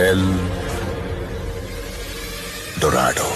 El Dorado.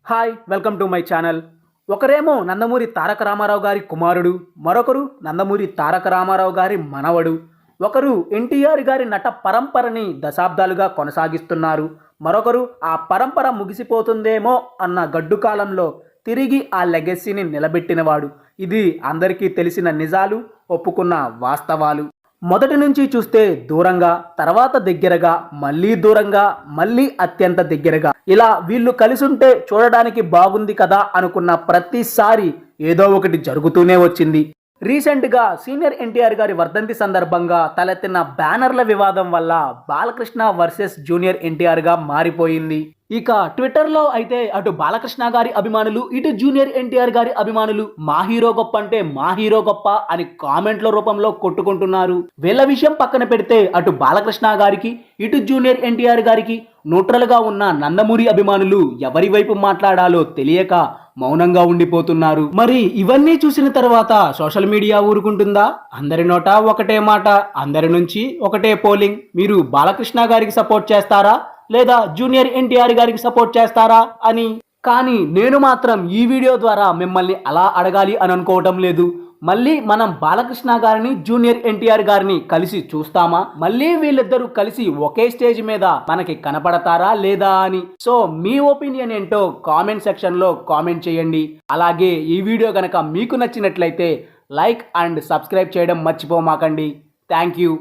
Hi, welcome to my channel. ఒకరేమో నందమూరి తారక రామారావు గారి కుమారుడు, మరొకరు నందమూరి తారక రామారావు గారి మనవడు. ఒకరు ఎన్టీఆర్ గారి నట పరంపరని దశాబ్దాలుగా కొనసాగిస్తున్నారు. మరొకరు ఆ పరంపర ముగిసిపోతుందేమో అన్న గడ్డు కాలంలో తిరిగి ఆ లెగసీని నిలబెట్టినవాడు. ఇది అందరికీ తెలిసిన నిజాలు, ఒప్పుకున్న వాస్తవాలు. మొదటి నుంచి చూస్తే దూరంగా, తర్వాత దగ్గరగా, మళ్ళీ దూరంగా, మళ్ళీ అత్యంత దగ్గరగా, ఇలా వీళ్ళు కలిసుంటే చూడడానికి బాగుంది కదా అనుకున్న ప్రతిసారి ఏదో ఒకటి జరుగుతూనే వచ్చింది. రీసెంట్గా సీనియర్ ఎన్టీఆర్ గారి వర్ధంతి సందర్భంగా తలెత్తిన బ్యానర్ల వివాదం వల్ల బాలకృష్ణ వర్సెస్ జూనియర్ ఎన్టీఆర్గా మారిపోయింది. ఇక ట్విట్టర్లో అయితే అటు బాలకృష్ణ గారి అభిమానులు, ఇటు జూనియర్ ఎన్టీఆర్ గారి అభిమానులు మా హీరో గొప్ప అంటే మా హీరో గొప్ప అని కామెంట్ల రూపంలో కొట్టుకుంటున్నారు. వీళ్ళ విషయం పక్కన పెడితే అటు బాలకృష్ణ గారికి, ఇటు జూనియర్ ఎన్టీఆర్ గారికి న్యూట్రల్గా ఉన్న నందమూరి అభిమానులు ఎవరి వైపు మాట్లాడాలో తెలియక మౌనంగా ఉండిపోతున్నారు. మరి ఇవన్నీ చూసిన తర్వాత సోషల్ మీడియా ఊరుకుంటుందా? అందరి నోట ఒకటే మాట, అందరి నుంచి ఒకటే పోలింగ్. మీరు బాలకృష్ణ గారికి సపోర్ట్ చేస్తారా లేదా జూనియర్ ఎన్టీఆర్ గారికి సపోర్ట్ చేస్తారా అని. కానీ నేను మాత్రం ఈ వీడియో ద్వారా మిమ్మల్ని అలా అడగాలి అని అనుకోవటం లేదు. మళ్ళీ మనం బాలకృష్ణ గారిని, జూనియర్ ఎన్టీఆర్ గారిని కలిసి చూస్తామా? మళ్ళీ వీళ్ళిద్దరూ కలిసి ఒకే స్టేజ్ మీద మనకి కనపడతారా లేదా అని. సో మీ ఒపీనియన్ ఏంటో కామెంట్ సెక్షన్లో కామెంట్ చేయండి. అలాగే ఈ వీడియో కనుక మీకు నచ్చినట్లయితే లైక్ అండ్ సబ్స్క్రైబ్ చేయడం మర్చిపోమాకండి. Thank you.